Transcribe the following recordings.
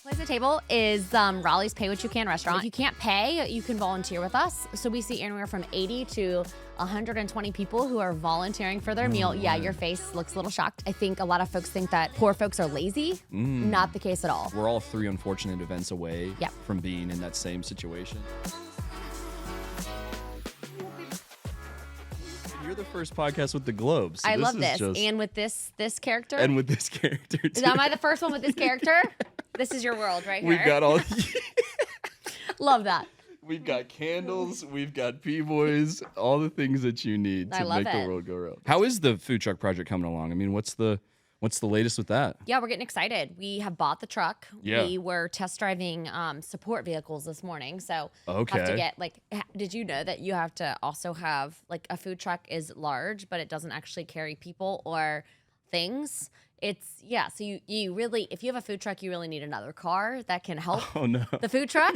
Place at Table is Raleigh's Pay What You Can restaurant. If you can't pay, you can volunteer with us. So we see anywhere from 80 to 120 people who are volunteering for their meal. Yeah, your face looks a little shocked. I think a lot of folks think that poor folks are lazy. Not the case at all. We're all 3 unfortunate events away Yep. from being in that same situation. You're the first podcast with the Globe. So I love this. Just... And with this character. And with this character, too. Am I the first one with this character? This is your world right here. We've got all... Love that. We've got candles, we've got P-Boys, all the things that you need to make the world go round. How is the food truck project coming along? I mean, what's the latest with that? Yeah, we're getting excited. We have bought the truck. Yeah. We were test driving support vehicles this morning. So okay. have to get did you know that you have to also have a food truck is large, but it doesn't actually carry people or things. So you really, if you have a food truck, you really need another car that can help the food truck.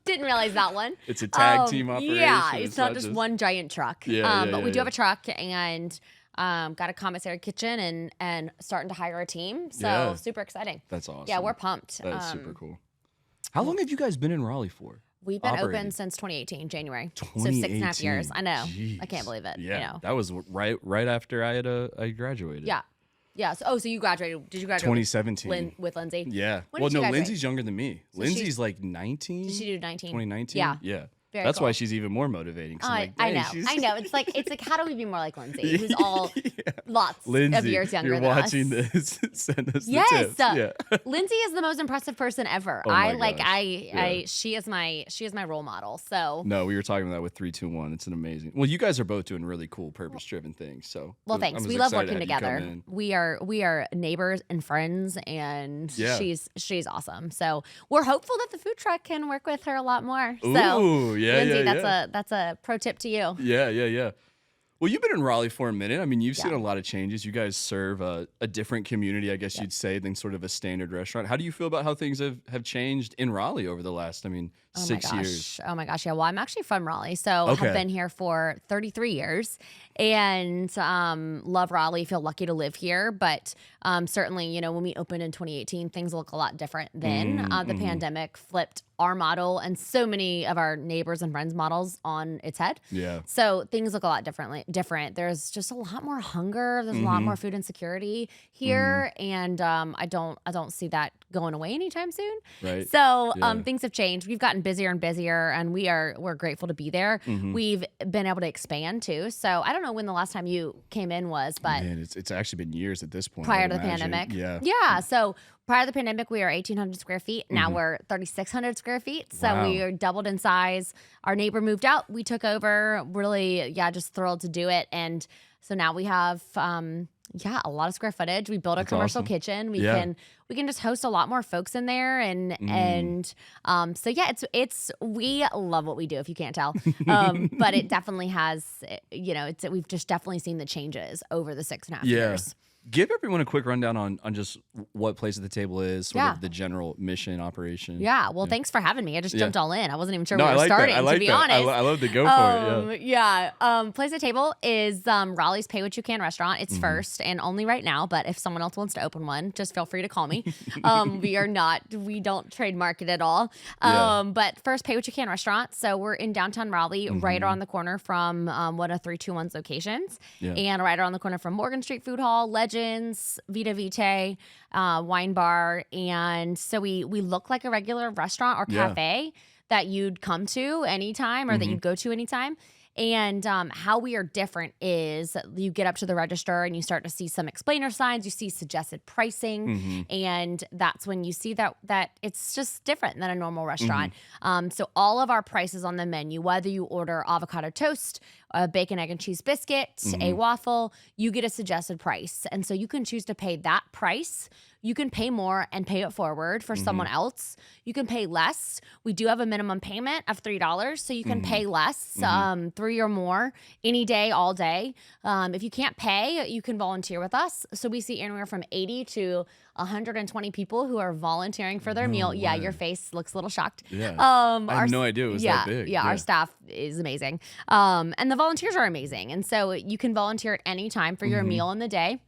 Didn't realize that one. It's a tag team operation. Yeah, it's not just one giant truck. But we do have yeah. a truck and got a commissary kitchen and starting to hire a team. So super exciting. That's awesome. Yeah, we're pumped. That's super cool. How long have you guys been in Raleigh for? We've been open since 2018, January. 2018. So 6.5 years. I know. Jeez. I can't believe it. Yeah, You know. that was right after I graduated. Yeah. Yeah. So you graduated. Did you graduate 2017 with Lindsay? Yeah. When Well, did you no, graduate? Lindsay's younger than me. So Lindsay's like 19. Did she do 19? 2019? Yeah. Yeah. Very That's cool. why she's even more motivating. 'Cause I'm like, I "Dang, know. she's-" I know. It's like how do we be more like Lindsay, who's all lots Lindsay, of years younger you're than watching us? this. Send us Yes. the tips. Yeah. Lindsay is the most impressive person ever. Oh my gosh. She is my role model. So No, we were talking about that with 321. It's an amazing. Well, you guys are both doing really cool, purpose-driven things. So well, I thanks. was We love excited working to have you come together. in. We are neighbors and friends, and Yeah. she's awesome. So we're hopeful that the food truck can work with her a lot more. So Ooh, yeah, Lindsay, yeah, that's a pro tip to you. Yeah. Well, you've been in Raleigh for a minute. I mean, you've seen Yeah. a lot of changes. You guys serve a different community, I guess you'd say, than sort of a standard restaurant. How do you feel about how things have changed in Raleigh over the last, 6 years? Oh my gosh. Yeah. Well, I'm actually from Raleigh. So Okay. I've been here for 33 years and love Raleigh. Feel lucky to live here. But certainly, when we opened in 2018, things look a lot different then. The pandemic flipped our model and so many of our neighbors and friends' models on its head. Yeah. So things look a lot different. There's just a lot more hunger. There's a lot more food insecurity here, and I don't see that going away anytime soon. Right. So Yeah. things have changed. We've gotten busier and busier, and we're grateful to be there. We've been able to expand too. So I don't know when the last time you came in was, but Man, it's actually been years at this point. prior I'd to the imagine. pandemic. Yeah. Yeah. So prior to the pandemic, we were 1,800 square feet. Now we're 3,600 square feet. So Wow. we are doubled in size. Our neighbor moved out. We took over. Really, just thrilled to do it. And so now we have, a lot of square footage. We built a That's commercial awesome. kitchen. We Yeah. can just host a lot more folks in there. And so yeah, it's we love what we do, if you can't tell. But it definitely has, we've just definitely seen the changes over the 6.5 years. Give everyone a quick rundown on just what Place at the Table is, sort Yeah. of the general mission, operation. Yeah, well, thanks for having me. I just jumped all in. I wasn't even sure No, we I were like starting, that. I like to be that. honest. I love to go for it. Yeah. Place at Table is Raleigh's Pay What You Can restaurant. It's first and only right now, but if someone else wants to open one, just feel free to call me. We don't trademark it at all. But first, Pay What You Can restaurant. So we're in downtown Raleigh, right around the corner from one of 321's locations, and right around the corner from Morgan Street Food Hall, Legends, Vita Vitae, wine bar. And so we look like a regular restaurant or cafe that you'd come to anytime or that you'd go to anytime. And how we are different is you get up to the register and you start to see some explainer signs. You see suggested pricing, and that's when you see that it's just different than a normal restaurant. So all of our prices on the menu, whether you order avocado toast, a bacon, egg, and cheese biscuit, a waffle, you get a suggested price. And so you can choose to pay that price. You can pay more and pay it forward for someone else. You can pay less. We do have a minimum payment of $3, so you can pay less, 3 or more, any day, all day. If you can't pay, you can volunteer with us. So we see anywhere from 80 to 120 people who are volunteering for their meal. Yeah, your face looks a little shocked. Yeah. I had no idea it was that big. Yeah, our staff is amazing. And the volunteers are amazing. And so you can volunteer at any time for your meal in the day.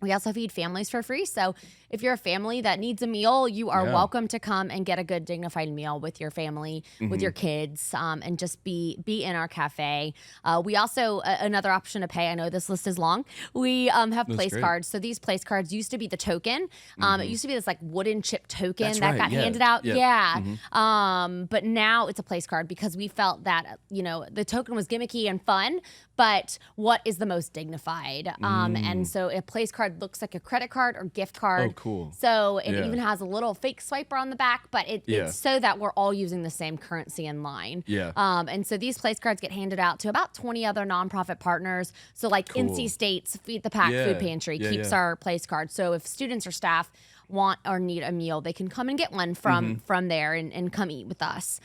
We also feed families for free. So if you're a family that needs a meal, you are welcome to come and get a good dignified meal with your family, with your kids, and just be in our cafe. We also, another option to pay, I know this list is long, we have place cards. So these place cards used to be the token. It used to be this like wooden chip token that got handed out. But now it's a place card because we felt that, the token was gimmicky and fun, but what is the most dignified? And so a place card looks like a credit card or gift card. Oh, cool. So it even has a little fake swiper on the back, but it's so that we're all using the same currency in line. And so these place cards get handed out to about 20 other nonprofit partners. So like NC State's Feed the Pack Food Pantry keeps our place cards. So if students or staff want or need a meal, they can come and get one from there and come eat with us.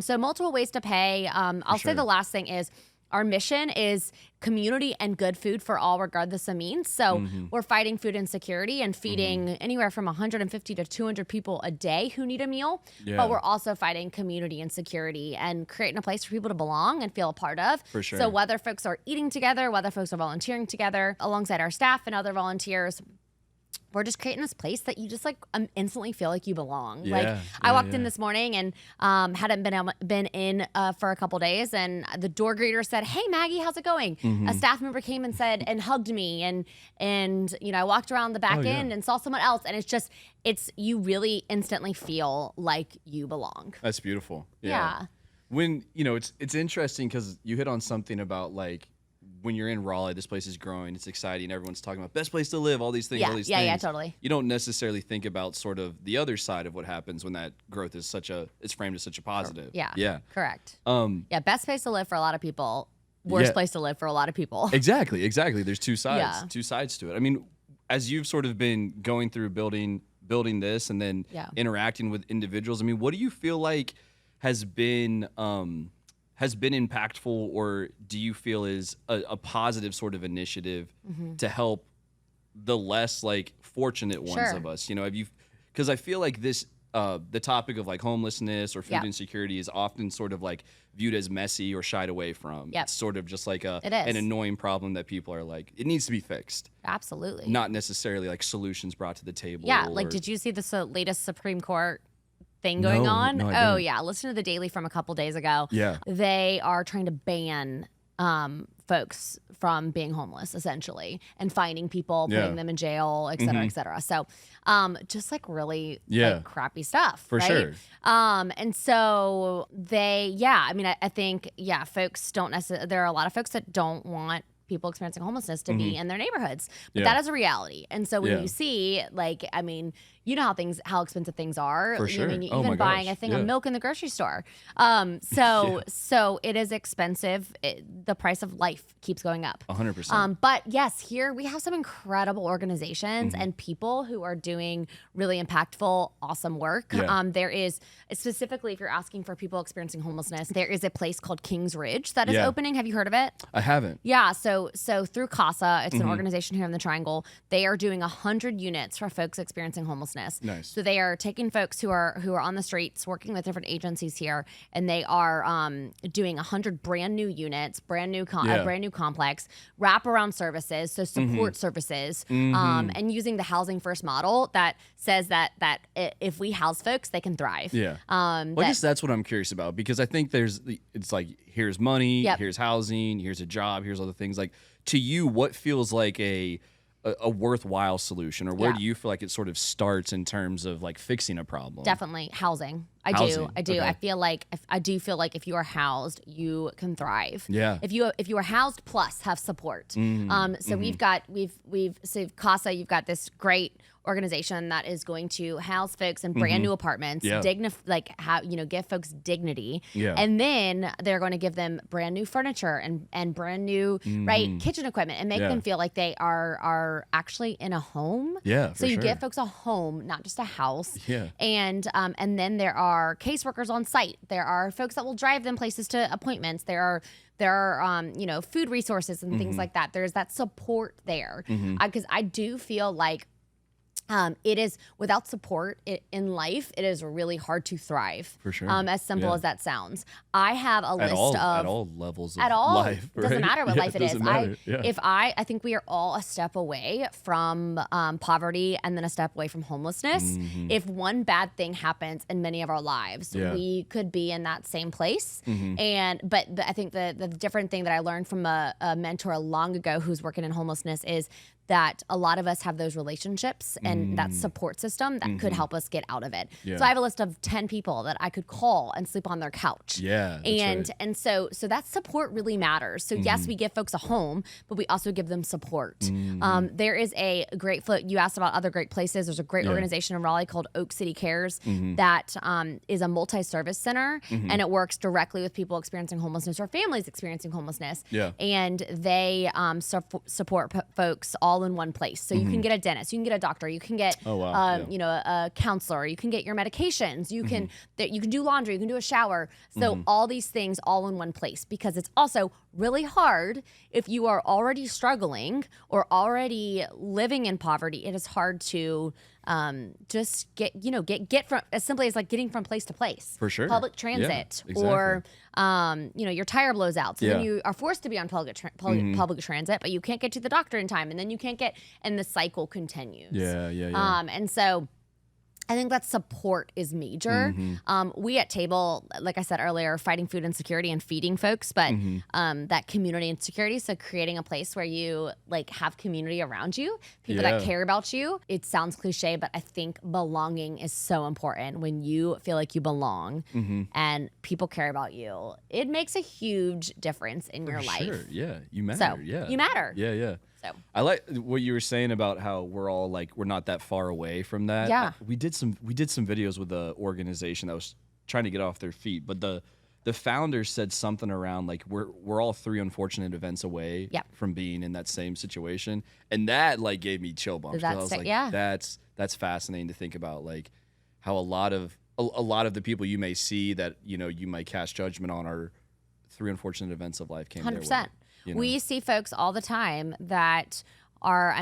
So multiple ways to pay. I'll say the last thing is, our mission is community and good food for all, regardless of means. So we're fighting food insecurity and feeding anywhere from 150 to 200 people a day who need a meal. But we're also fighting community insecurity and creating a place for people to belong and feel a part of. For sure. So whether folks are eating together, whether folks are volunteering together alongside our staff and other volunteers, we're just creating this place that you just like instantly feel like you belong. I walked in this morning and hadn't been in for a couple days, and the door greeter said, "Hey Maggie, how's it going?" A staff member came and said and hugged me, and I walked around the back end and saw someone else, and it's you really instantly feel like you belong. That's beautiful. Yeah. When it's interesting because you hit on something about like, when you're in Raleigh, this place is growing, it's exciting, everyone's talking about best place to live, all these things, all these things. Yeah, totally. You don't necessarily think about sort of the other side of what happens when that growth is it's framed as such a positive. Yeah. Correct. Best place to live for a lot of people, worst place to live for a lot of people. Exactly. There's two sides to it. I mean, as you've sort of been going through building this and then interacting with individuals, I mean, what do you feel like has been impactful, or do you feel is a positive sort of initiative to help the less like fortunate ones of us? Because I feel like this, the topic of like homelessness or food insecurity is often sort of like viewed as messy or shied away from. It's sort of just like an annoying problem that people are like, it needs to be fixed. Absolutely. Not necessarily like solutions brought to the table. Did you see the latest Supreme Court thing going on? No, Listen to the Daily from a couple days ago. They are trying to ban folks from being homeless, essentially, and finding people, putting them in jail, et cetera, et cetera. So just like really like crappy stuff. For sure. And so I think folks don't necessarily, there are a lot of folks that don't want people experiencing homelessness to be in their neighborhoods, but that is a reality. And so when you see, like, I mean, you know how expensive things are. For sure. I mean, even buying a thing of milk in the grocery store. So it is expensive. The price of life keeps going up. 100%. But yes, here we have some incredible organizations and people who are doing really impactful, awesome work. There is, specifically if you're asking for people experiencing homelessness, there is a place called Kings Ridge that is opening. Have you heard of it? I haven't. Yeah. So through CASA, it's an organization here in the Triangle. They are doing 100 units for folks experiencing homelessness. Nice. So they are taking folks who are on the streets, working with different agencies here, and they are doing 100 brand new units, brand new complex, wraparound services, so support services, and using the housing first model that says that if we house folks, they can thrive. I guess that's what I'm curious about, because I think it's like, here's money, here's housing, here's a job, here's other things. Like, to you, what feels like a worthwhile solution, or where do you feel like it sort of starts in terms of like fixing a problem? Definitely housing. I do. Okay. I feel like if you are housed, you can thrive. If you are housed plus have support. So we've CASA, you've got this great organization that is going to house folks in brand new apartments, give folks dignity, and then they're going to give them brand new furniture and brand new kitchen equipment and make them feel like they are actually in a home. So you give folks a home, not just a house. And then there are caseworkers on site. There are folks that will drive them places to appointments. There are food resources and things like that. There's that support there, because I do feel like It is without support in life. It is really hard to thrive. For sure. As simple as that sounds. I have a list of at all levels of at all. life. It doesn't right? matter what life it is. Matter. I think we are all a step away from poverty and then a step away from homelessness. Mm-hmm. If one bad thing happens in many of our lives, we could be in that same place. Mm-hmm. But I think the different thing that I learned from a mentor long ago who's working in homelessness is that a lot of us have those relationships and that support system that could help us get out of it. Yeah. So I have a list of 10 people that I could call and sleep on their couch. Yeah, And so that support really matters. So yes, we give folks a home, but we also give them support. There is a great you asked about other great places. There's a great organization in Raleigh called Oak City Cares that is a multi-service center, and it works directly with people experiencing homelessness or families experiencing homelessness. Yeah. And they support folks all in one place. So you can get a dentist, you can get a doctor, you can get a counselor, you can get your medications, you can do laundry, you can do a shower. So all these things all in one place, because it's also really hard if you are already struggling or already living in poverty. It is hard to just get from, as simply as like getting from place to place. For sure. Public transit, exactly. or your tire blows out, so then you are forced to be on public transit, but you can't get to the doctor in time, and then you can't get, and the cycle continues. And so I think that support is major. We at Table, like I said earlier, are fighting food insecurity and feeding folks, but that community insecurity. So creating a place where you like have community around you, people that care about you. It sounds cliche, but I think belonging is so important. When you feel like you belong and people care about you, it makes a huge difference in your life. Sure, yeah, you matter. So you matter. Yeah. So I like what you were saying about how we're not that far away from that. Yeah. We did some videos with the organization that was trying to get off their feet, but the founders said something around like we're all 3 unfortunate events away from being in that same situation, and that like gave me chill bumps. I was like, that's fascinating to think about, like how a lot of the people you may see that you might cast judgment on are 3 unfortunate events of life came 100%. Their way. We see folks all the time that are,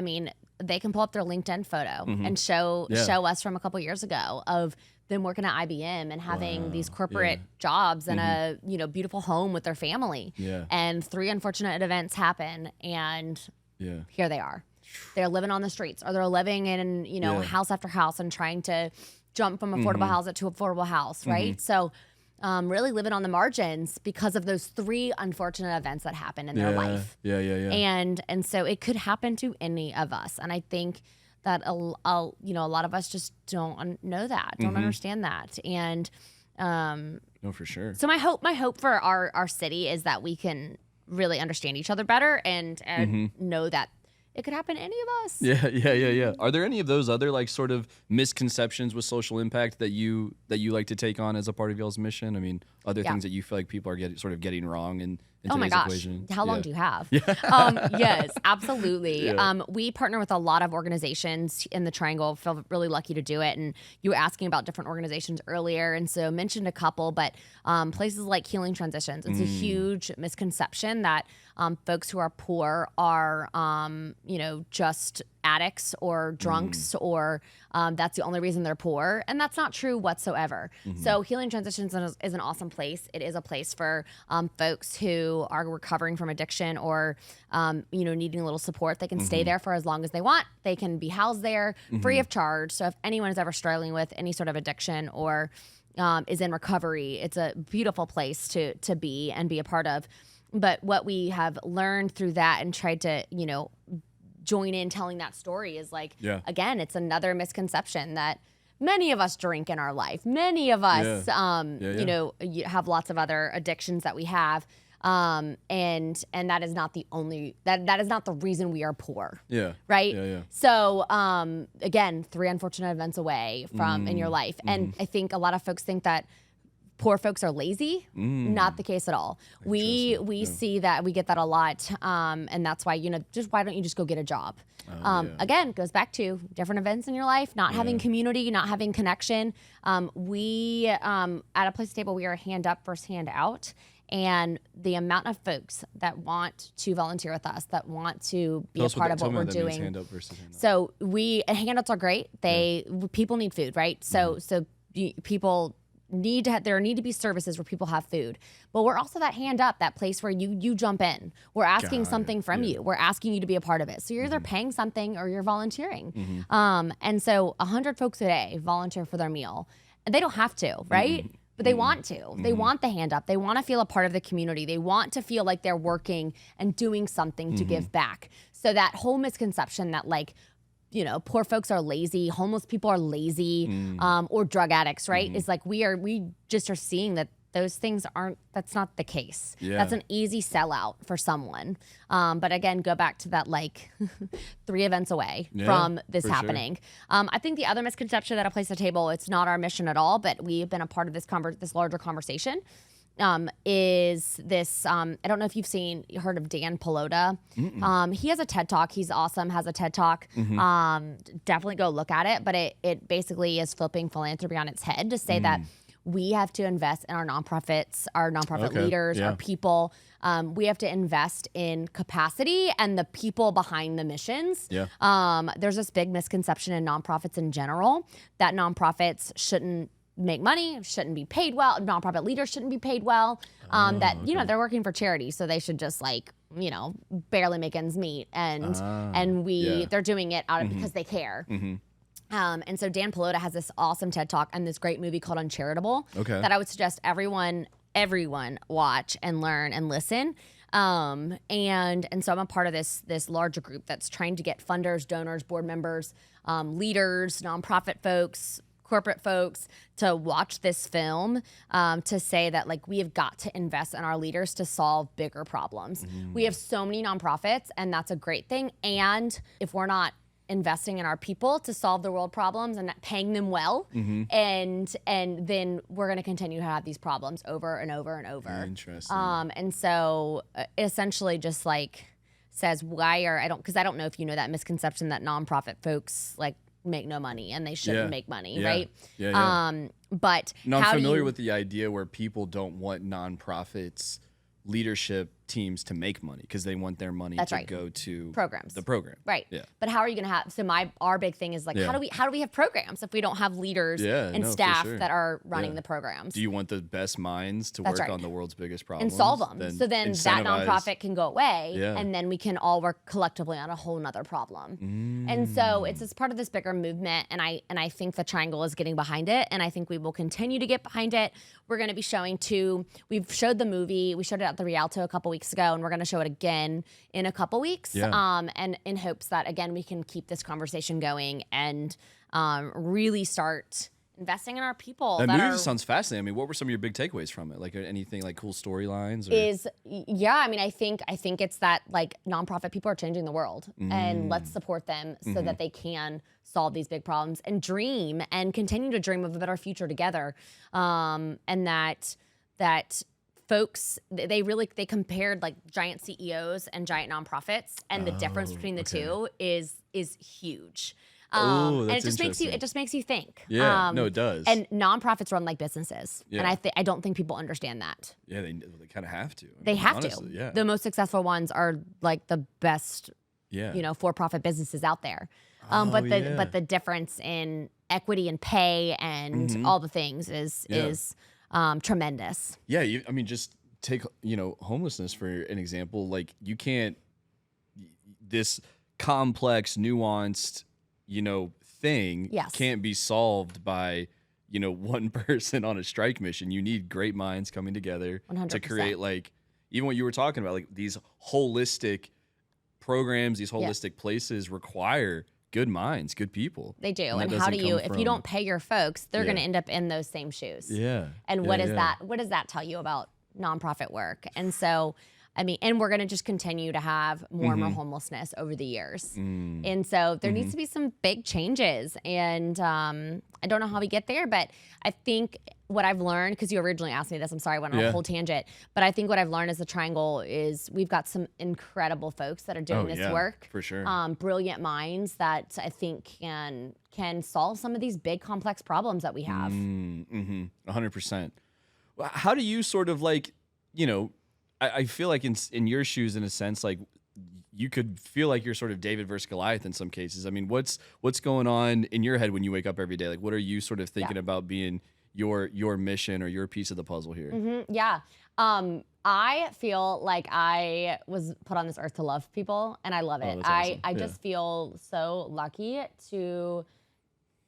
they can pull up their LinkedIn photo and show us from a couple years ago of them working at IBM and having these corporate jobs and a beautiful home with their family. Yeah. And 3 unfortunate events happen, and here they are. They're living on the streets, or they're living in house after house and trying to jump from affordable house to affordable house, right? So really living on the margins because of those 3 unfortunate events that happen in their life. Yeah. And so it could happen to any of us. And I think that a lot of us just don't know that, don't understand that. And no, for sure. So my hope for our city is that we can really understand each other better and know that it could happen to any of us. Yeah. Are there any of those other like sort of misconceptions with social impact that you like to take on as a part of y'all's mission? I mean, other things that you feel like people are getting wrong in today's equation? How long do you have? Yes, absolutely. We partner with a lot of organizations in the Triangle. Feel really lucky to do it. And you were asking about different organizations earlier, and so mentioned a couple, but places like Healing Transitions. It's a huge misconception that folks who are poor are, just addicts or drunks or that's the only reason they're poor. And that's not true whatsoever. So Healing Transitions is an awesome place. It is a place for folks who are recovering from addiction or, needing a little support. They can stay there for as long as they want. They can be housed there free of charge. So if anyone is ever struggling with any sort of addiction or is in recovery, it's a beautiful place to be and be a part of. But what we have learned through that and tried to, join in telling that story is like, again, it's another misconception that many of us drink in our life. Many of us, have lots of other addictions that we have. And that is not the only, that is not the reason we are poor. Yeah. Right. Yeah. So, again, 3 unfortunate events away from in your life. And I think a lot of folks think that poor folks are lazy. Not the case at all. We see that, we get that a lot. And that's why, why don't you just go get a job? Again, goes back to different events in your life, not having community, not having connection. We, at a place table, we are hand up, first hand out. And the amount of folks that want to volunteer with us, that want to be a part of what we're doing. Hand up versus hand up. So handouts are great. People need food, right? So people need to there need to be services where people have food, but we're also that hand up, that place where you jump in. We're asking something from you. We're asking you to be a part of it. So you're either paying something or you're volunteering. And so 100 folks a day volunteer for their meal, and they don't have to, right? But they want to. They want the hand up. They want to feel a part of the community. They want to feel like they're working and doing something to give back. So that whole misconception that poor folks are lazy, homeless people are lazy, or drug addicts, right? Is like we just are seeing that those things that's not the case. Yeah. That's an easy sellout for someone. But again, go back to that 3 events away from this happening. Sure. I think the other misconception that I place at the table, it's not our mission at all, but we've been a part of this larger conversation. Is this, I don't know if you've heard of Dan Pelota. He has a TED Talk. He's awesome, has a TED Talk. Definitely go look at it. But it basically is flipping philanthropy on its head to say that we have to invest in our nonprofits, our nonprofit leaders, our people. We have to invest in capacity and the people behind the missions. Yeah. There's this big misconception in nonprofits in general that nonprofits shouldn't make money, shouldn't be paid well. Nonprofit leaders shouldn't be paid well. They're working for charity, so they should just barely make ends meet. They're doing it out of because they care. And so Dan Pelota has this awesome TED Talk and this great movie called Uncharitable that I would suggest everyone watch and learn and listen. And so I'm a part of this larger group that's trying to get funders, donors, board members, leaders, nonprofit folks, corporate folks to watch this film, to say that we have got to invest in our leaders to solve bigger problems. We have so many nonprofits, and that's a great thing. And if we're not investing in our people to solve the world problems and paying them well, and then we're going to continue to have these problems over and over and over. Interesting. And so it essentially just says because I don't know if you know that misconception that nonprofit folks make no money and they shouldn't make money, right? But I'm familiar with the idea where people don't want nonprofits leadership teams to make money because they want their money go to programs. The program. Right. Yeah. But how are you going to have, so our big thing is how do we have programs if we don't have leaders and staff that are running the programs? Do you want the best minds to work on the world's biggest problems? And solve them. So then that nonprofit can go away and then we can all work collectively on a whole nother problem. And so it's as part of this bigger movement, and I think the Triangle is getting behind it, and I think we will continue to get behind it. We're going to be we've showed the movie, we showed it at the Rialto a couple weeks ago, and we're going to show it again in a couple weeks. And in hopes that, again, we can keep this conversation going and really start investing in our people. That movie sounds fascinating. I mean, what were some of your big takeaways from it? Anything cool storylines? I think it's that nonprofit people are changing the world, and let's support them so that they can solve these big problems and dream and continue to dream of a better future together. And that folks, they compared giant CEOs and giant nonprofits, and the difference between the two is huge. And it just makes you think. Yeah, no, it does. And nonprofits run like businesses, and I don't think people understand that. Yeah, they kind of have to. They have to. Yeah. The most successful ones are the best, for-profit businesses out there. But the difference in equity and pay and all the things is tremendous. Yeah, just take homelessness for an example. You can't, this complex, nuanced thing can't be solved by one person on a strike mission. You need great minds coming together 100%. To create even what you were talking about, these holistic programs, these holistic places require good minds, good people. They do. And how do you, if you don't pay your folks, they're going to end up in those same shoes. Yeah. And what does that tell you about nonprofit work? And so, and we're going to just continue to have more and more homelessness over the years. And so there needs to be some big changes. And I don't know how we get there, but I think what I've learned, because you originally asked me this, I'm sorry, I went on a whole tangent, but I think what I've learned as the Triangle is we've got some incredible folks that are doing this work. For sure. Brilliant minds that I think can solve some of these big complex problems that we have. 100%. How do you sort of you know, I feel like in your shoes, in a sense, like you could feel like you're sort of David versus Goliath in some cases. I mean, what's going on in your head when you wake up every day? Like, what are you sort of thinking about being your mission or your piece of the puzzle here? Yeah. I feel like I was put on this earth to love people, and I love it. That's awesome. I just feel so lucky to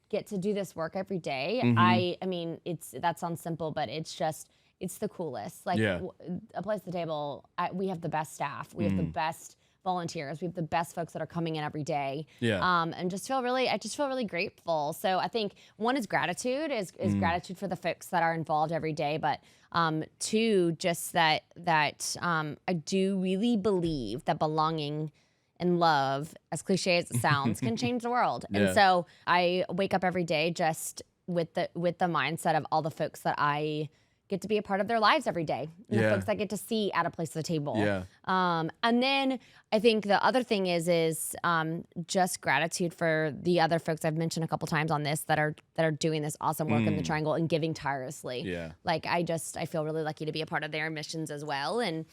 get to do this work every day. I mean, that sounds simple, but it's the coolest. Like A Place at the Table, we have the best staff. We have the best volunteers. We have the best folks that are coming in every day. And I just feel really grateful. So I think one is gratitude, is gratitude for the folks that are involved every day. But two, just that I do really believe that belonging and love, as cliche as it sounds, can change the world. And so I wake up every day just with the mindset of all the folks that I get to be a part of their lives every day. And the folks I get to see at A Place at the Table. And then I think the other thing is just gratitude for the other folks I've mentioned a couple times on this that are doing this awesome work in the Triangle and giving tirelessly. Like I feel really lucky to be a part of their missions as well. And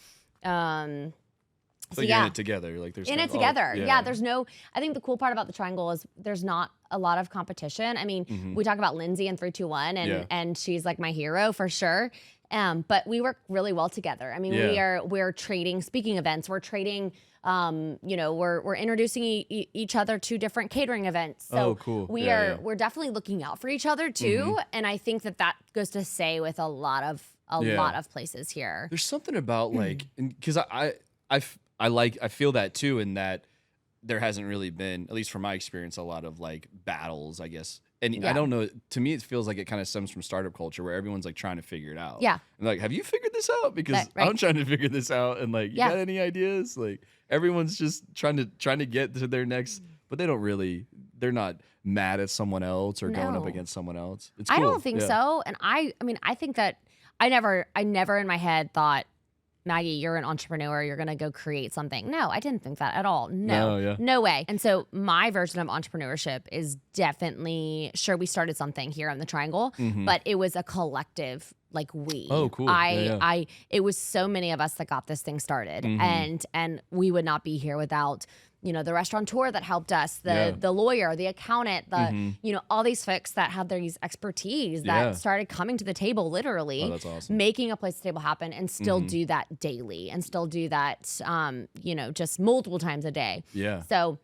so you're in it together. Like there's in it together. I think the cool part about the Triangle is there's not a lot of competition. I mean, we talk about Lindsay in 3-2-1 and she's like my hero for sure. But we work really well together. I mean, we're trading speaking events. We're trading, we're introducing each other to different catering events. So cool. We're definitely looking out for each other too. And I think that goes to say with a lot of places here. There's something about like, because I feel that too, in that there hasn't really been, at least from my experience, a lot of like battles, I guess. And I don't know, to me, it feels like it kind of stems from startup culture where everyone's like trying to figure it out. And like, have you figured this out? Because I'm trying to figure this out. And like, you got any ideas? Like everyone's just trying to get to their next, but they're not mad at someone else or going up against someone else. It's cool. I don't think so. And I mean, I think that I never in my head thought, Maggie, you're an entrepreneur. You're going to go create something. No, I didn't think that at all. No way. And so my version of entrepreneurship is definitely, sure, we started something here on the Triangle, but it was a collective, like we. Oh, cool. It was so many of us that got this thing started. And we would not be here without, the restaurateur that helped us, the lawyer, the accountant, all these folks that had these expertise that started coming to the table, literally. Oh, that's awesome. Making A Place at the Table happen and still do that daily and still do that, just multiple times a day. So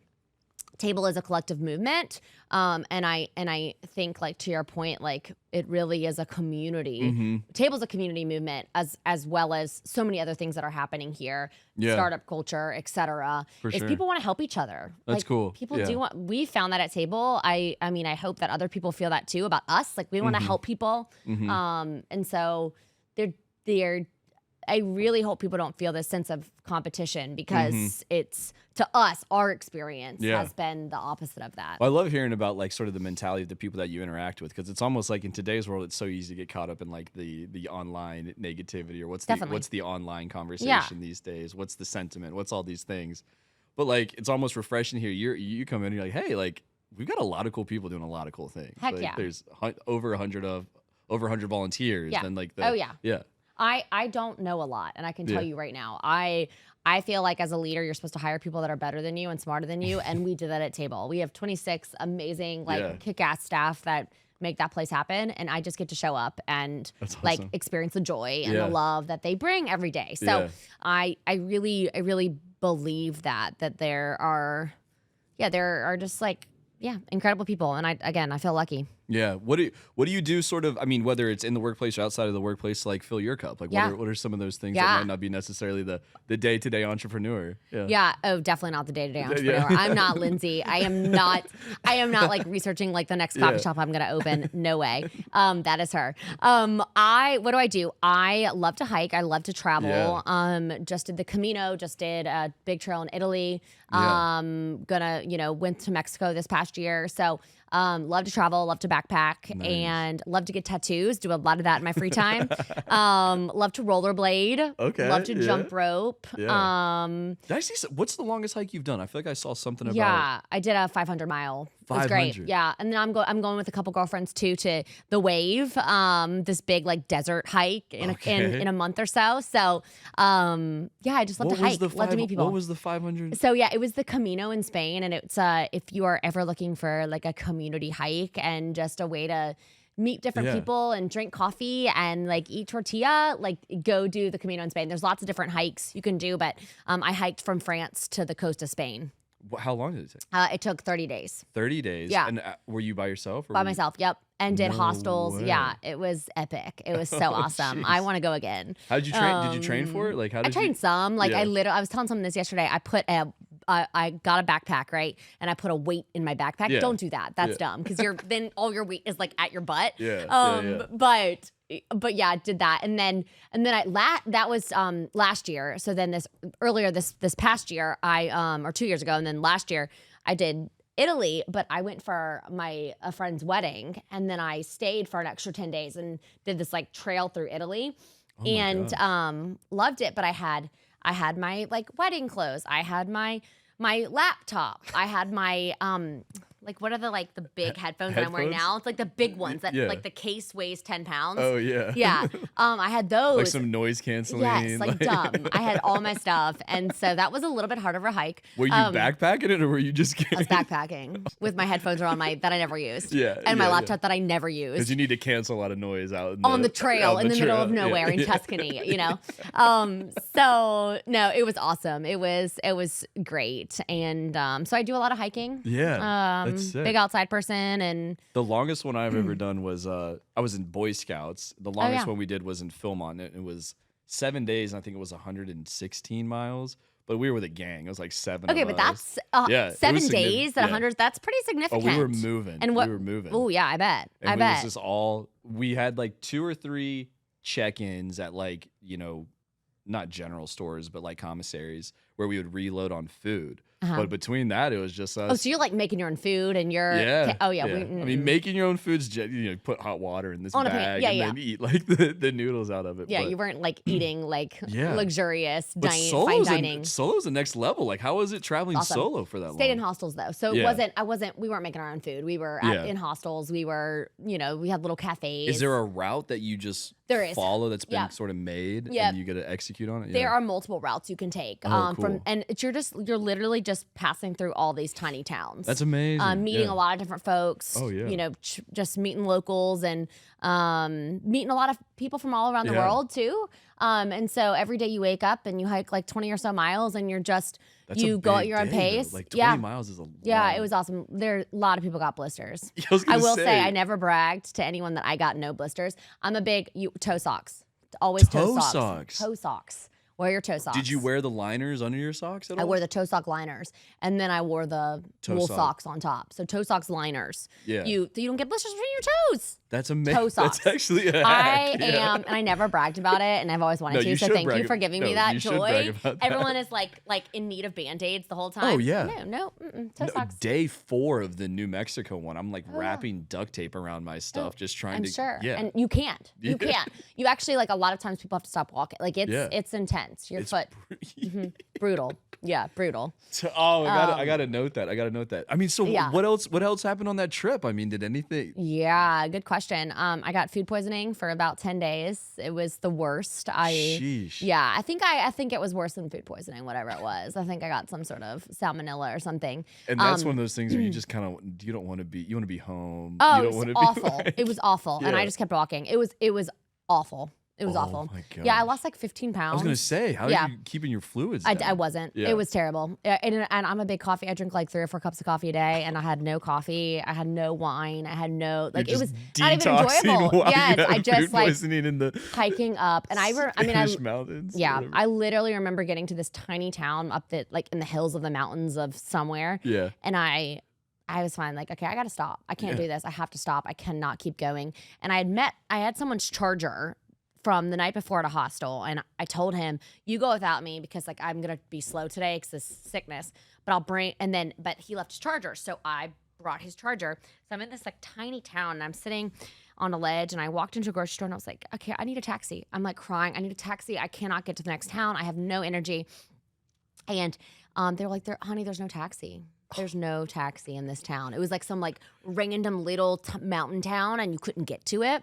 Table is a collective movement. And I think, like, to your point, like, it really is a community. Table's a community movement as well as so many other things that are happening here. Startup culture, etc. People want to help each other. That's like, cool. People do want, we found that at Table. I mean, I hope that other people feel that too about us. Like, we want to help people. And so I really hope people don't feel this sense of competition because it's, to us, our experience has been the opposite of that. Well, I love hearing about like sort of the mentality of the people that you interact with, because it's almost like in today's world, it's so easy to get caught up in like the online negativity or what's the online conversation these days? What's the sentiment? What's all these things? But like, it's almost refreshing here. You come in and you're like, hey, like we've got a lot of cool people doing a lot of cool things. Heck like, there's over 100 volunteers. And like I don't know a lot, and I can tell you right now, I feel like as a leader, you're supposed to hire people that are better than you and smarter than you, and we did that at Table. We have 26 amazing, kick-ass staff that make that place happen, and I just get to show up and like experience the joy and the love that they bring every day. So I really believe that there are just like incredible people, and I feel lucky. Yeah. What do you do sort of, I mean, whether it's in the workplace or outside of the workplace, to like fill your cup? Like what are some of those things that might not be necessarily the day-to-day entrepreneur? Oh, definitely not the day-to-day entrepreneur. I'm not Lindsay. I am not like reaching like the next coffee shop I'm going to open. No way. That is her. What do I do? I love to hike. I love to travel. Just did the Camino, just did a big trail in Italy. Went to Mexico this past year. So love to travel, love to backpack, and love to get tattoos. Do a lot of that in my free time. Love to rollerblade. Okay. Love to jump rope. Did I see what's the longest hike you've done? I feel like I saw something about. I did a 500-mile It was great. Yeah. And then I'm going with a couple girlfriends too to the Wave, this big like desert hike in a month or so. So yeah, I just love to hike. Love to meet people. What was the 500? So yeah, it was the Camino in Spain, and it's if you are ever looking for like a community hike and just a way to meet different people and drink coffee and like eat tortilla, like go do the Camino in Spain. There's lots of different hikes you can do, but I hiked from France to the coast of Spain. How long did it take? It took 30 days. 30 days? Yeah. And were you by yourself? By myself, yep. And did No hostels. way. Yeah, it was epic. It was so awesome. Jeez. I want to go again. How did you train? Did you train for it? Like, how did I trained some. Like, I was telling someone this yesterday. I got a backpack, right? And I put a weight in my backpack. Yeah. Don't do that. That's dumb because then all your weight is like at your butt. Yeah. But yeah, I did that. And then that was last year. So then this past year, or 2 years ago, and then last year I did Italy, but I went for a friend's wedding, and then I stayed for an extra 10 days and did this like trail through Italy, and loved it. But I had my like wedding clothes, I had my laptop, I had my like what are the big headphones that I'm wearing now? It's like the big ones that like the case weighs 10 pounds. Oh yeah. Yeah. I had those. Like some noise canceling. Yes, like dumb. I had all my stuff. And so that was a little bit harder of a hike. Were you backpacking it or were you just kidding? I was backpacking with my headphones that I never used. Yeah. And my laptop that I never used. Because you need to cancel a lot of noise out on the trail in the middle of nowhere in Tuscany, you know? So no, it was awesome. It was great. And so I do a lot of hiking. Yeah. That's sick. Big outside person. And the longest one I've ever done was I was in Boy Scouts. The longest one we did was in Philmont. It was 7 days, and I think it was 116 miles. But we were with a gang. It was like seven. Okay, of but us. that's 7 days at 100. That's pretty significant. Oh, we were moving. And what? We were moving. Oh yeah, I bet. And it was just we had like 2 or 3 check-ins at like, not general stores, but like commissaries where we would reload on food. But between that, it was just us. Oh, so you're like making your own food and you're... Yeah. Oh, yeah. I mean, making your own food's, put hot water in this bag and then eat like the noodles out of it. Yeah, but, you weren't like eating like luxurious fine dining. Solo's the next level. Like, how was it traveling solo for that long? Stayed in hostels though. So we weren't making our own food. We were in hostels. We were, we had little cafes. Is there a route that you just follow that's been sort of made and you get to execute on it? There are multiple routes you can take. Cool. You're literally just passing through all these tiny towns. That's amazing. Meeting a lot of different folks. Oh yeah. Just meeting locals and meeting a lot of people from all around the world too. And so every day you wake up and you hike like 20 or so miles and you're just go at your own pace. Like 20 miles is a lot. Yeah, it was awesome. A lot of people got blisters. I will say I never bragged to anyone that I got no blisters. I'm a big toe socks. Always toe socks. Toe socks. Wear your toe socks. Did you wear the liners under your socks at all? I wore the toe sock liners, and then I wore the wool socks on top. So toe socks liners. Yeah. You don't get blisters between your toes. That's amazing. Toe socks. That's actually a hack. I am, and I never bragged about it, and I've always wanted to. So thank you for giving me that joy. Everyone is like in need of Band-Aids the whole time. Oh yeah. Toe socks. Day 4 of the New Mexico one, I'm like wrapping duct tape around my stuff, just trying to. I'm sure. Yeah. And you can't. You can't. You actually a lot of times people have to stop walking. Like it's intense. Your foot. Brutal. Yeah, brutal. I gotta note that. I mean, so what else happened on that trip? I mean, did anything? Yeah, good question. I got food poisoning for about 10 days. It was the worst. Sheesh. Yeah, I think it was worse than food poisoning, whatever it was. I think I got some sort of salmonella or something. And that's one of those things where you just kind of you want to be home. Oh, you it was awful. It was awful, and I just kept walking. It was awful. It was awful. My gosh. Yeah, I lost like 15 pounds. I was gonna say, how are you keeping your fluids down? I wasn't. Yeah. It was terrible. And I'm a big coffee. I drink like 3 or 4 cups of coffee a day, and I had no coffee. I had no wine. I had no it was not even enjoyable. Yes, I just in the hiking up, and mountains. Yeah, I literally remember getting to this tiny town up in the hills of the mountains of somewhere. Yeah, and I was fine. Like, okay, I got to stop. I can't do this. I have to stop. I cannot keep going. And I had someone's charger from the night before at a hostel, and I told him, you go without me because like I'm gonna be slow today because this sickness, but but he left his charger, so I brought his charger. So I'm in this like tiny town, and I'm sitting on a ledge, and I walked into a grocery store, and I was like, okay, I need a taxi. I'm like crying, I need a taxi. I cannot get to the next town. I have no energy. And they were like, honey, there's no taxi. There's no taxi in this town. It was like some like random little mountain town, and you couldn't get to it.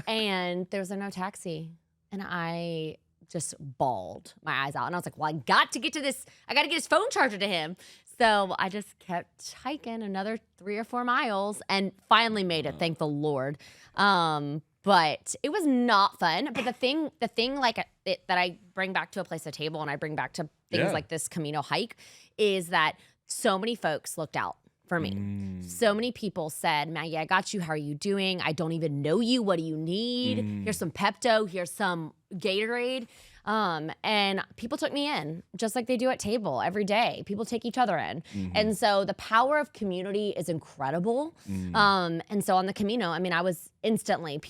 And there was no taxi, and I just bawled my eyes out. And I was like, well, I got to get his phone charger to him. So I just kept hiking another 3 or 4 miles and finally made it. Thank the Lord. But it was not fun. But the thing like that I bring back to a place of table, and I bring back to things like this Camino hike, is that so many folks looked out for me. So many people said, Maggie, I got you. How are you doing? I don't even know you. What do you need? Here's some Pepto. Here's some Gatorade. And people took me in just like they do at table every day. People take each other in. And so the power of community is incredible. And so on the Camino, I mean, I was instantly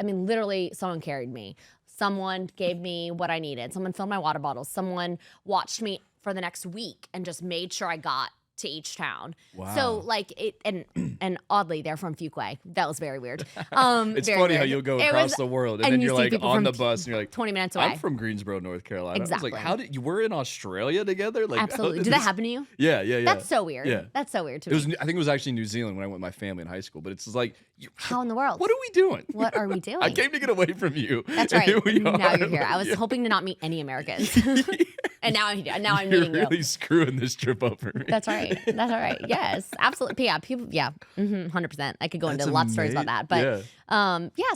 literally someone carried me. Someone gave me what I needed. Someone filled my water bottles. Someone watched me for the next week and just made sure I got to each town. Wow. So like it, and oddly they're from Fuquay. That was very weird. It's very funny weird. how you'll go across the world and then you're like on the bus and you're like 20 minutes away. I'm from Greensboro, North Carolina. Exactly. I was like, how did you were in Australia together? Like absolutely. Did that happen to you? Yeah. That's so weird. Yeah. That's so weird to me. I think it was actually New Zealand when I went with my family in high school, but it's just like how in the world? What are we doing? What are we doing? I came to get away from you. That's right. Here we are. Now you're here. I was hoping to not meet any Americans. And now I'm meeting you. You're really screwing this trip up for me. That's right. That's all right. Yes, absolutely. Yeah, people. Yeah, 100%. I could go into lots of stories about that, but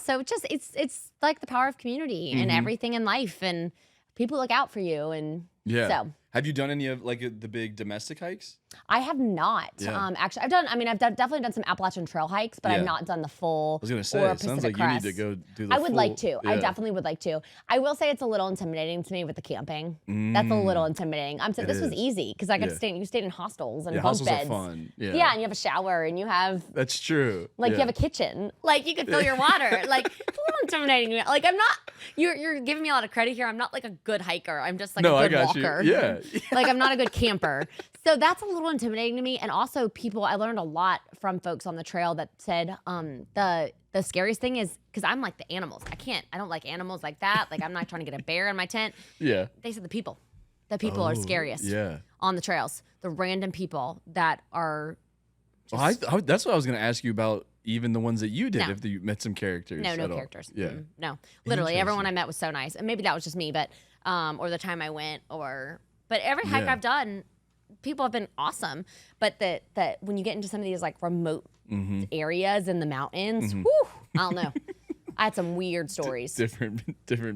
So it's like the power of community and everything in life, and people look out for you, and so. Have you done any of like the big domestic hikes? I have not. Yeah. Actually, I've definitely done some Appalachian Trail hikes, but I've not done the full. I was gonna say, or it sounds Pacific like Crest. you need to go do the I would like to. Yeah. I definitely would like to. I will say it's a little intimidating to me with the camping. That's a little intimidating. I'm saying this was easy because I got to stay. You stayed in hostels and bunk hostels beds. Are fun. Yeah, and you have a shower and you have. That's true. Like you have a kitchen. Like you could fill your water. Like it's a little intimidating. Like I'm not. You're giving me a lot of credit here. I'm not like a good hiker. I'm just like a good walker. You. Yeah. Like I'm not a good camper. So that's a little intimidating to me. And also I learned a lot from folks on the trail that said the scariest thing is, because I'm like the animals. I don't like animals like that. Like I'm not trying to get a bear in my tent. Yeah. They said the people are scariest on the trails. The random people that are just, that's what I was going to ask you about, even the ones that you did, if you met some characters. No characters. Yeah. No. Literally everyone I met was so nice. And maybe that was just me, but or the time I went, but every hike I've done, people have been awesome. But that when you get into some of these like remote areas in the mountains, whew, I don't know. I had some weird stories. Different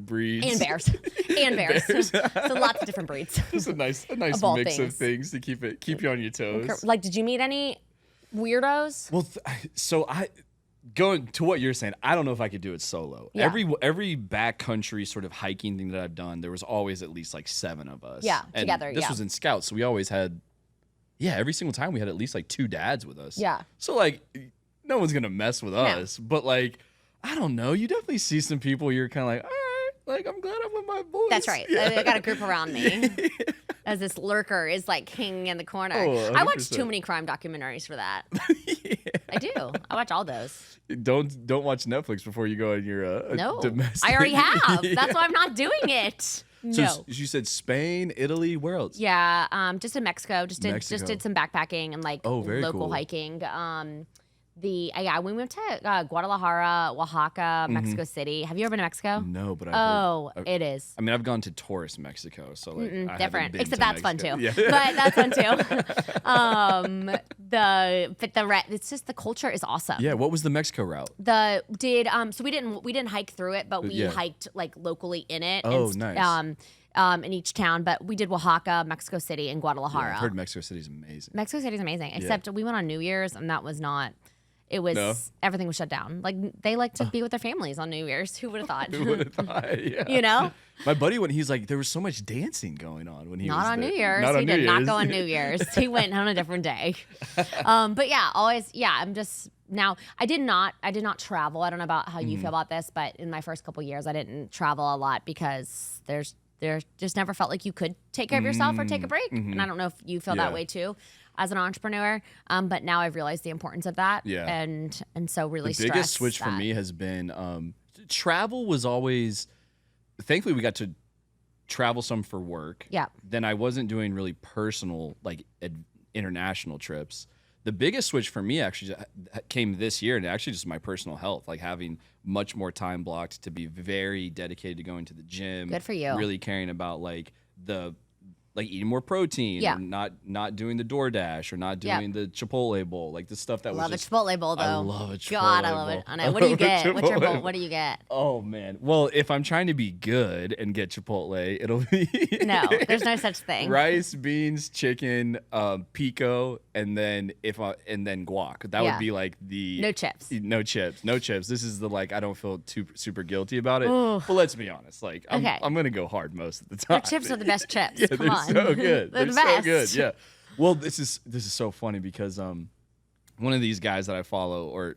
breeds. And bears. So lots of different breeds. It's a nice mix of things to keep you on your toes. Like, did you meet any weirdos? Well, so going to what you're saying, I don't know if I could do it solo. Yeah. Every backcountry sort of hiking thing that I've done, there was always at least like 7 of us. Yeah, and together. This was in Scouts, so we always had, every single time we had at least like 2 dads with us. Yeah. So like, no one's gonna mess with us. But like, I don't know. You definitely see some people you're kind of like, all right, like I'm glad I'm with my boys. That's right. I got a group around me. As this lurker is like hanging in the corner. I watch too many crime documentaries for that. I do. I watch all those. Don't watch Netflix before you go on your domestic. I already have. That's why I'm not doing it. So you said Spain, Italy, where else? Yeah, just in Mexico. Just did some backpacking and like local cool. hiking. We went to Guadalajara, Oaxaca, Mexico City. Have you ever been to Mexico? No, but it is. I mean, I've gone to tourist Mexico, so like I different. Except that's Mexico. Fun too. Yeah. But that's fun too. It's just the culture is awesome. Yeah. What was the Mexico route? So we didn't hike through it, but we hiked like locally in it. Oh, nice. In each town, but we did Oaxaca, Mexico City, and Guadalajara. Yeah, I've heard Mexico City's amazing. Mexico City's amazing, except we went on New Year's, and that was not. It was everything was shut down. Like they like to be with their families on New Year's. Who would have thought? Who would have thought? Yeah. You know. My buddy, when he's like, there was so much dancing going on when he was on there. New Year's. He did not go on New Year's. He went on a different day. But yeah, always. Yeah, I'm just now. I did not travel. I don't know about how you feel about this, but in my first couple years, I didn't travel a lot because there just never felt like you could take care of yourself or take a break. And I don't know if you feel that way too as an entrepreneur. But now I've realized the importance of that. Yeah. And so really the biggest switch for me has been travel was always, thankfully we got to travel some for work. Yeah. Then I wasn't doing really personal, like international trips. The biggest switch for me actually came this year, and actually just my personal health, like having much more time blocked to be very dedicated to going to the gym. Good for you. Really caring about eating more protein, or not doing the DoorDash, or not doing the Chipotle bowl, like the stuff that love was just, a Chipotle bowl though. I love a Chipotle God, I bowl. love it. I know. What do you get? What's your bowl? Chipotle. What do you get? Oh man. Well, if I'm trying to be good and get Chipotle, it'll be No, there's no such thing. rice, beans, chicken, pico, and then guac. That would be like the No chips. No chips. This is the I don't feel super guilty about it. Ooh. But let's be honest, Okay. I'm gonna go hard most of the time. Your chips are the best chips. Yeah, Come they're on. so good. They're the so best. good. Yeah. Well, this is so funny because one of these guys that I follow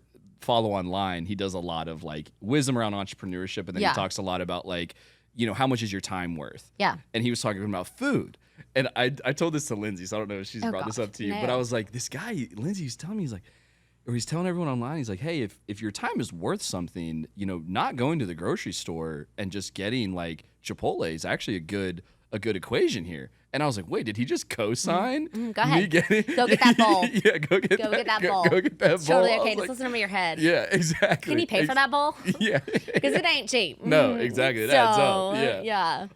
online, he does a lot of wisdom around entrepreneurship, and then he talks a lot about how much is your time worth? Yeah. And he was talking about food. And I told this to Lindsay, so I don't know if she's brought this up to you, but I was like, this guy, Lindsay, he's telling me, he's telling everyone online, he's like, hey, if your time is worth something, not going to the grocery store and just getting Chipotle is actually a good equation here. And I was like, wait, did he just co-sign? Go ahead. Go get that bowl. Yeah, go get that bowl. Go get that bowl. Totally okay. Just listen to me your head. Yeah, exactly. Can you pay for that bowl? Yeah. Because it ain't cheap. No, exactly. It adds up. Yeah.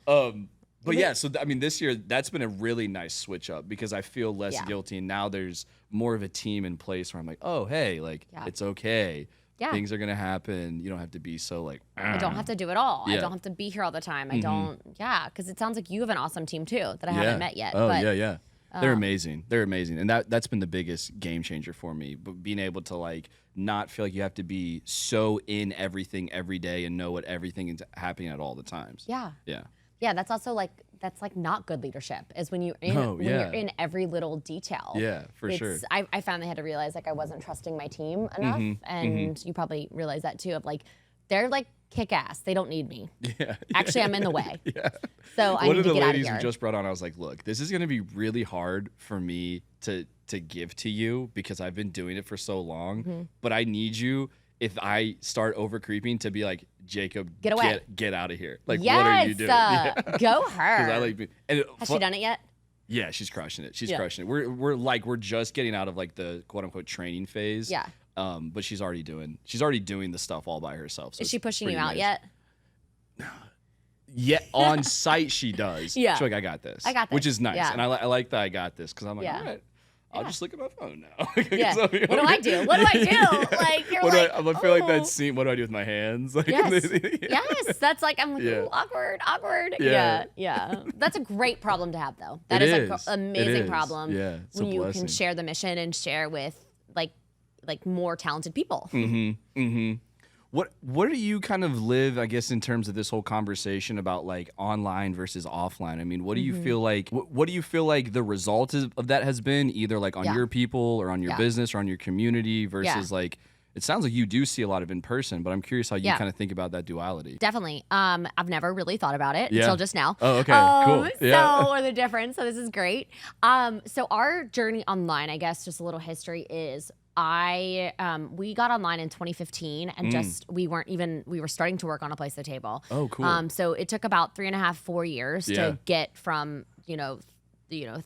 But yeah, so I mean, this year that's been a really nice switch up because I feel less guilty, and now there's more of a team in place where I'm like, oh, hey, it's okay. Yeah. Things are gonna happen. You don't have to be so I don't have to do it all. Yeah. I don't have to be here all the time. I don't. Yeah, because it sounds like you have an awesome team too that I haven't met yet. Oh but, yeah. They're amazing. They're amazing, and that's been the biggest game changer for me. But being able to not feel like you have to be so in everything every day and know what everything is happening at all the times. Yeah. Yeah. Yeah, that's also that's not good leadership is when you're in you're in every little detail. Yeah, for sure. I finally had to realize I wasn't trusting my team enough, and you probably realize that too. Of they're kick ass. They don't need me. Yeah. Actually, I'm in the way. Yeah. So I One need of to the get out of ladies here. who just brought on, I was like, look, this is gonna be really hard for me to give to you because I've been doing it for so long. But I need you. If I start over creeping to be like, Jacob, get away, get out of here. Yes, what are you doing? Go her. And has she done it yet? Yeah, she's crushing it. She's crushing it. We're just getting out of the quote unquote training phase. Yeah. But she's already doing the stuff all by herself. So is she pushing you pretty out amazing. yet? Yeah, on site she does. Yeah. She's like, I got this. I got this. Which is nice. Yeah. And I like that I got this because I'm like, Yeah. all right. I'll just look at my phone now. Yeah. So, What do I do? What do I do? Yeah. You're I feel like that scene. What do I do with my hands? Yes. Yes. That's I'm Yeah. ooh, awkward. Yeah. Yeah. That's a great problem to have, though. That It is is. an amazing It is. problem. Yeah, it's a when you blessing. can share the mission and share with more talented people. What do you kind of live, I guess, in terms of this whole conversation about online versus offline? I mean, what do you feel like? What do you feel like the result of that has been, either on your people or on your business or on your community versus it sounds like you do see a lot of in person, but I'm curious how you kind of think about that duality. Definitely. I've never really thought about it until just now. Oh, okay, cool. Yeah. So, or the difference. So this is great. So our journey online, I guess, just a little history is we got online in 2015 and we were starting to work on A Place at the Table. Oh, cool. So it took about 3.5-4 years to get from,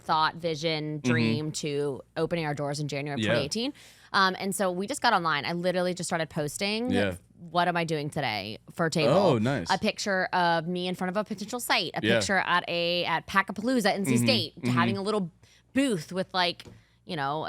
thought, vision, dream to opening our doors in January of 2018. And so we just got online. I literally just started posting. Yeah. What am I doing today for a table? Oh, nice. A picture of me in front of a potential site. A picture at Packapalooza at NC State, having a little booth with a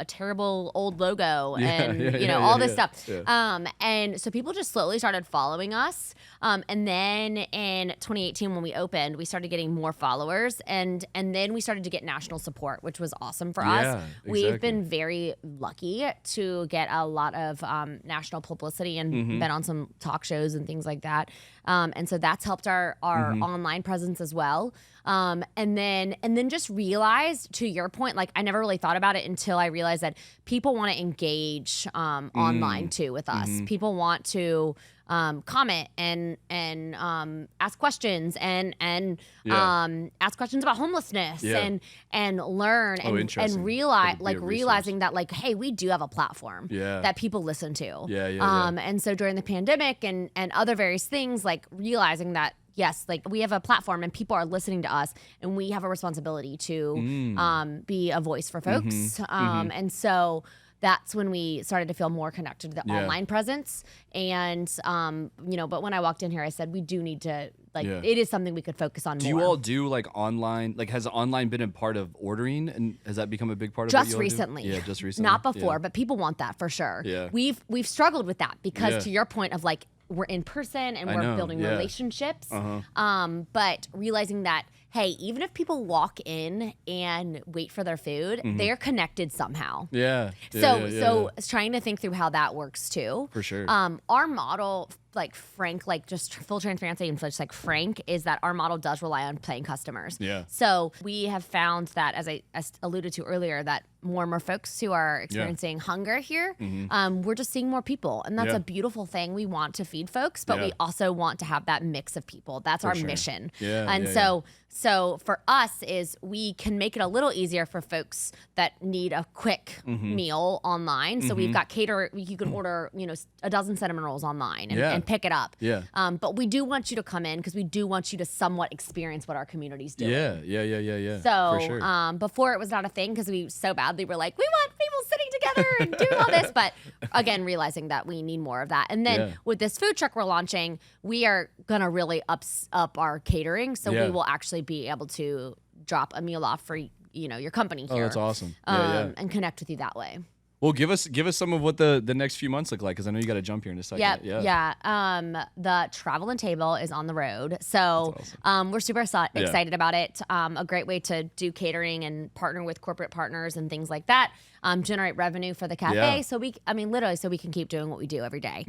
terrible old logo and all this stuff. Yeah. And so people just slowly started following us. And then in 2018, when we opened, we started getting more followers, and then we started to get national support, which was awesome for us. We've exactly. been very lucky to get a lot of national publicity and been on some talk shows and things like that. And so that's helped our online presence as well. And then just realized, to your point, I never really thought about it until I realized that people want to engage online too with us. People want to comment and ask questions and ask questions about homelessness and learn and realize realizing that hey, we do have a platform that people listen to. And so during the pandemic and other various things, realizing that yes, like we have a platform and people are listening to us, and we have a responsibility to be a voice for folks. And so that's when we started to feel more connected to the online presence. And, but when I walked in here, I said, we do need to, it is something we could focus on more. Do you all do like online, like has online been a part of ordering, and has that become a big part of just what you recently? Yeah, just recently. Not before, but people want that for sure. Yeah. We've struggled with that because to your point of like, we're in person and we're building relationships. But realizing that, hey, even if people walk in and wait for their food, they're connected somehow. So trying to think through how that works too. For sure. Our model, like frank, like just full transparency and just like frank, is that our model does rely on paying customers. So we have found that, as I alluded to earlier, that more and more folks who are experiencing hunger here, we're just seeing more people. And that's a beautiful thing. We want to feed folks, but we also want to have that mix of people. That's our mission. So for us is we can make it a little easier for folks that need a quick meal online. So we've got you can order, a dozen cinnamon rolls online and pick it up. But we do want you to come in because we do want you to somewhat experience what our community's doing. So for sure. Before it was not a thing because we so badly were like, we want people sitting together and doing all this. But again, realizing that we need more of that. And then with this food truck we're launching, we are going to really up our catering. So we will actually be able to drop a meal off for your company here. Oh, that's awesome. And connect with you that way. Well, give us some of what the next few months look like, because I know you got to jump here in a second. The Travel and Table is on the road, so awesome. We're super excited about it. A great way to do catering and partner with corporate partners and things like that. Generate revenue for the cafe, so we can keep doing what we do every day.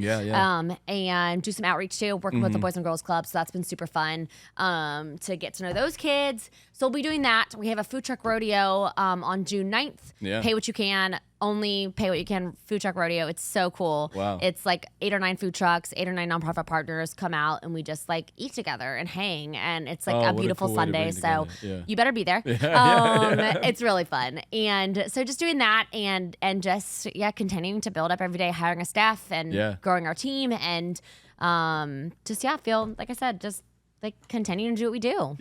And do some outreach too, working with the Boys and Girls Club. So that's been super fun to get to know those kids. So we'll be doing that. We have a food truck rodeo on June 9th. Pay what you can. Only pay what you can food truck rodeo. It's so cool. Wow. It's like 8 or 9 food trucks, 8 or 9 nonprofit partners come out, and we just like eat together and hang, and it's like a beautiful Sunday. So you better be there. It's really fun. And so just doing that and just continuing to build up every day, hiring a staff and growing our team, and feel like I said, just like continuing to do what we do.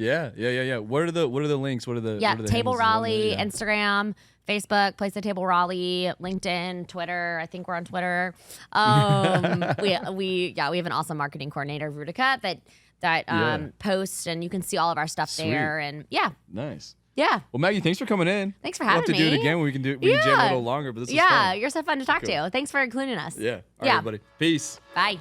What are the links? What are the Table handles? Raleigh, Instagram, Facebook, Place the Table Raleigh, LinkedIn, Twitter. I think we're on Twitter. We have an awesome marketing coordinator, Rudica, that posts, and you can see all of our stuff there. And nice. Yeah. Well, Maggie, thanks for coming in. Thanks for having me. We'll have to do it again when we can jam a little longer, but this is fun. You're so fun to talk to. Thanks for including us. Yeah. All right, everybody. Peace. Bye.